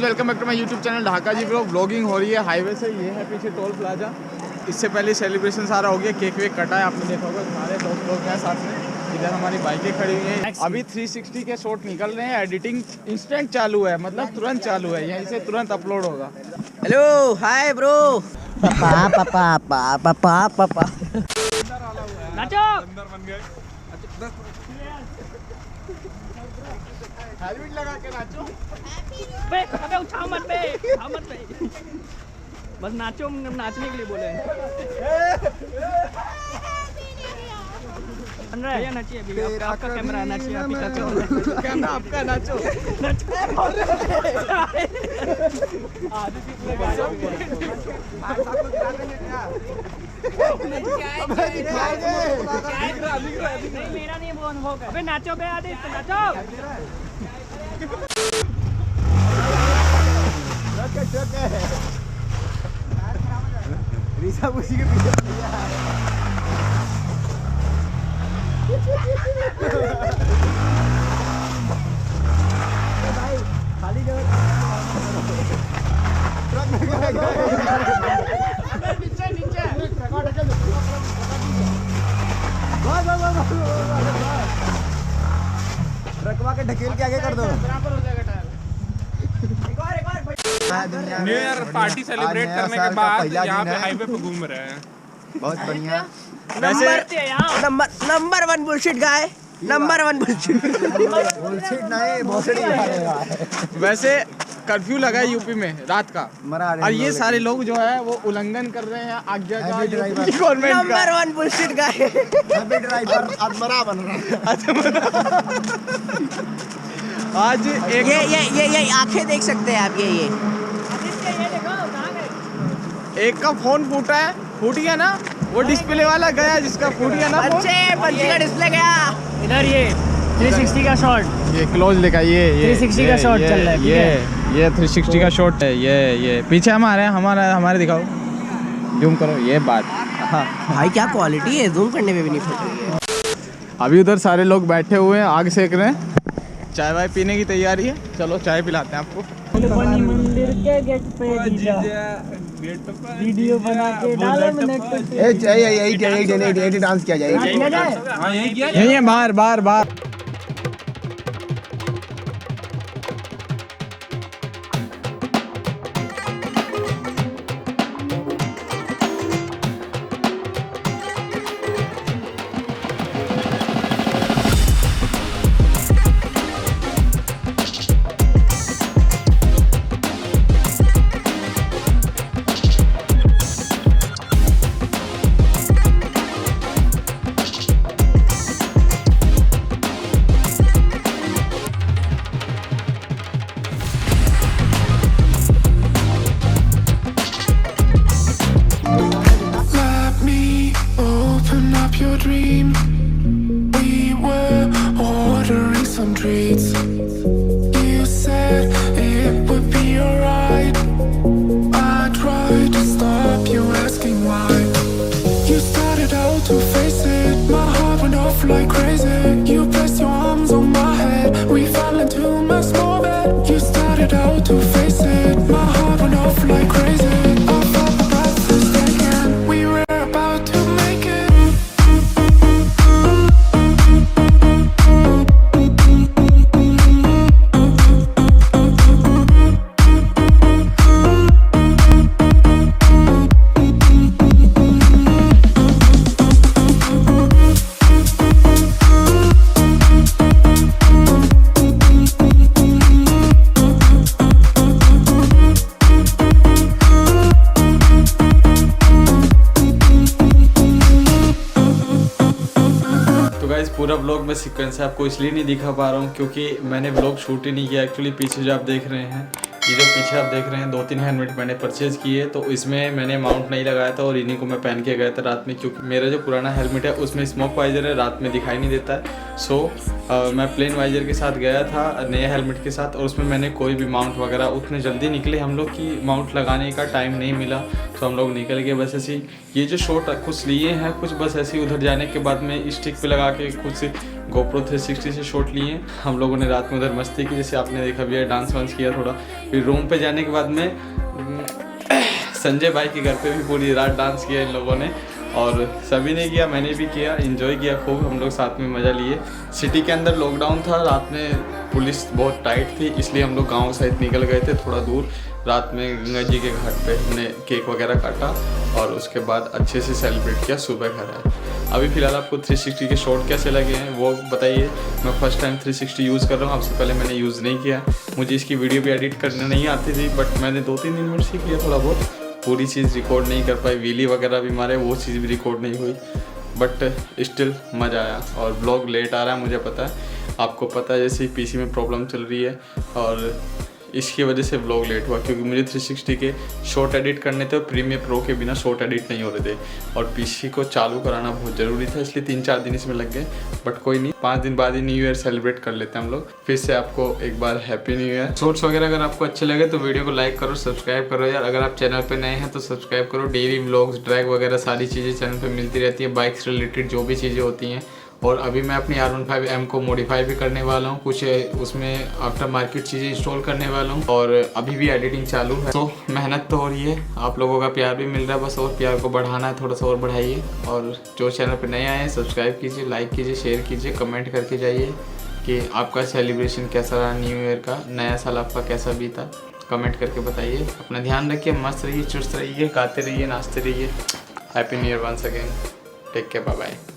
Welcome back to my YouTube channel Dhaka ji bro. Vlogging हो रही है हाईवे से। ये है पीछे टोल प्लाजा। इससे पहले सेलिब्रेशन सारा हो गया, केक वेक कटा है, आपने देखा होगा। हमारे दोस्त लोग हैं साथ में, इधर हमारी बाइकें खड़ी हुई हैं। अभी 360 के शॉट निकल रहे हैं, एडिटिंग इंस्टेंट चालू है, मतलब तुरंत चालू है, यहीं से तुरंत अपलोड होगा। Hello hi bro. पापा पापा पापा पापा पापा नाचो हेलमेट लगा के नाचो। बे अबे उठाओ मत बे, उठाओ मत बे, बस नाचो, नाचने के लिए बोले हैं। भैया नाचिए अभी, आपका कैमरा नाचिए, आप ही कैमरा आपका, नाचो नहीं मेरा नहीं वो अनुभव है। अबे नाचो बे आदित्य, नाचो। रीसा उसी के पीछे भाई खाली जगह नीचे नीचे रकवा के ढकेल के आगे कर दो, बराबर हो जाएगा tyre. New year party celebrate करने के बाद यहाँ पे हाईवे पे घूम रहे हैं। बहुत बढ़िया। नंबर 1 बुलशिट गाय, नंबर 1 बुलशिट। बुलशिट नहीं, भोसड़ी। वैसे कर्फ्यू लगा है यूपी में रात का, और ये सारे लोग जो है वो उल्लंघन कर रहे हैं आज्ञा का गवर्नमेंट का। नंबर 1 बुलशिट गाय। ड्राइवर अमरा बन रहा है। आज एक ये आंखें देख सकते हैं आप। ये एक का फोन फूटा है, फूट गया ना, वो डिस्प्ले वाला गया जिसका फूट गया ना, पंचे का डिस्प्ले गया। इधर ये 360 का शॉट, ये क्लोज लेगा, ये 360 का शॉट चल रहा है। ये 360 का शॉट है। ये पीछे हमारे दिखाओ, जूम करो, ये बात। हाँ भाई क्या क्वालिटी है, जूम करने में भी नहीं फट रही है। अभी उधर सारे लोग बैठे हुए हैं, आग सेक रहे हैं, चाय वाय पीने की तैयारी है। चलो चाय पिलाते हैं आपको। मंदिर के गेट पे वीडियो बना के डालो नेट पे। यही डांस किया जाएगा। यही है, बाहर like crazy, you pressed your arms on my head. We fell into my small bed. You started out to face it. My heart went off like crazy. I felt the breath was taken. We were about to make it. पूरा vlog में sequence है आपको इसलिए नहीं दिखा पा रहा हूँ क्योंकि मैंने व्लॉग शूट ही नहीं किया। एक्चुअली पीछे जो आप देख रहे हैं, ये जो पीछे आप देख रहे हैं 2-3 हेलमेट मैंने परचेज़ किए, तो इसमें मैंने माउंट नहीं लगाया था और इन्हीं को मैं पहन के गया था रात में, क्योंकि मेरा जो पुराना हेलमेट है उसमें स्मोक वाइजर है, रात में दिखाई नहीं देता है। सो मैं प्लेन वाइजर के साथ गया था नए हेलमेट के साथ, और उसमें मैंने कोई भी माउंट वगैरह, उतने जल्दी निकले हम लोग कि माउंट लगाने का टाइम नहीं मिला, तो हम लोग निकल गए बस ऐसे ही। ये जो शॉट कुछ लिए हैं, कुछ बस ऐसे ही उधर जाने के बाद में स्टिक पे लगा के कुछ गोप्रो 360 से शॉट लिए। हम लोगों ने रात में उधर मस्ती की, जैसे आपने देखा भी है, डांस वांस किया थोड़ा। फिर रूम पे जाने के बाद में संजय भाई के घर पे भी पूरी रात डांस किया इन लोगों ने, और सभी ने किया, मैंने भी किया, एंजॉय किया खूब। हम लोग साथ में मज़ा लिए। सिटी के अंदर लॉकडाउन था, रात में पुलिस बहुत टाइट थी, इसलिए हम लोग गाँव सहित निकल गए थे थोड़ा दूर। रात में गंगा जी के घाट पे हमने केक वगैरह काटा और उसके बाद अच्छे से सेलिब्रेट किया। सुबह घर आए। अभी फ़िलहाल आपको 360 के शॉट कैसे लगे हैं वो बताइए। मैं फर्स्ट टाइम 360 यूज़ कर रहा हूँ, आपसे पहले मैंने यूज़ नहीं किया। मुझे इसकी वीडियो भी एडिट करने नहीं आती थी, बट मैंने 2-3 दिन में सीख लिया थोड़ा बहुत। पूरी चीज़ रिकॉर्ड नहीं कर पाई, व्हीली वगैरह भी मारे, वो चीज़ भी रिकॉर्ड नहीं हुई, बट स्टिल मज़ा आया। और ब्लॉग लेट आ रहा है मुझे पता है, आपको पता है, जैसे पीसी में प्रॉब्लम चल रही है और इसकी वजह से ब्लॉग लेट हुआ, क्योंकि मुझे 360 के शॉर्ट एडिट करने थे और प्रीमियर प्रो के बिना शॉर्ट एडिट नहीं हो रहे थे, और पीसी को चालू कराना बहुत ज़रूरी था, इसलिए 3-4 दिन इसमें लग गए। बट कोई नहीं, 5 दिन बाद ही न्यू ईयर सेलिब्रेट कर लेते हैं हम लोग। फिर से आपको एक बार हैप्पी न्यू ईयर। शॉर्ट्स वगैरह अगर आपको अच्छे लगे तो वीडियो को लाइक करो, सब्सक्राइब करो यार। अगर आप चैनल पर नए हैं तो सब्सक्राइब करो। डेली व्लॉग्स, ड्रैग वगैरह सारी चीज़ें चैनल पर मिलती रहती है, बाइक्स रिलेटेड जो भी चीज़ें होती हैं। और अभी मैं अपनी R15M को मॉडिफाई भी करने वाला हूँ, कुछ उसमें आफ्टर मार्केट चीज़ें इंस्टॉल करने वाला हूँ, और अभी भी एडिटिंग चालू है। तो मेहनत तो हो रही है, आप लोगों का प्यार भी मिल रहा है, बस और प्यार को बढ़ाना है, थोड़ा सा और बढ़ाइए। और जो चैनल पर नए आए हैं सब्सक्राइब कीजिए, लाइक कीजिए, शेयर कीजिए, कमेंट करके जाइए कि आपका सेलिब्रेशन कैसा रहा, न्यू ईयर का, नया साल आपका कैसा बीता, कमेंट करके बताइए। अपना ध्यान रखिए, मस्त रहिए, चुस्त रहिए, गाते रहिए, नाचते रहिए। Happy new year once again. Take care, bye bye.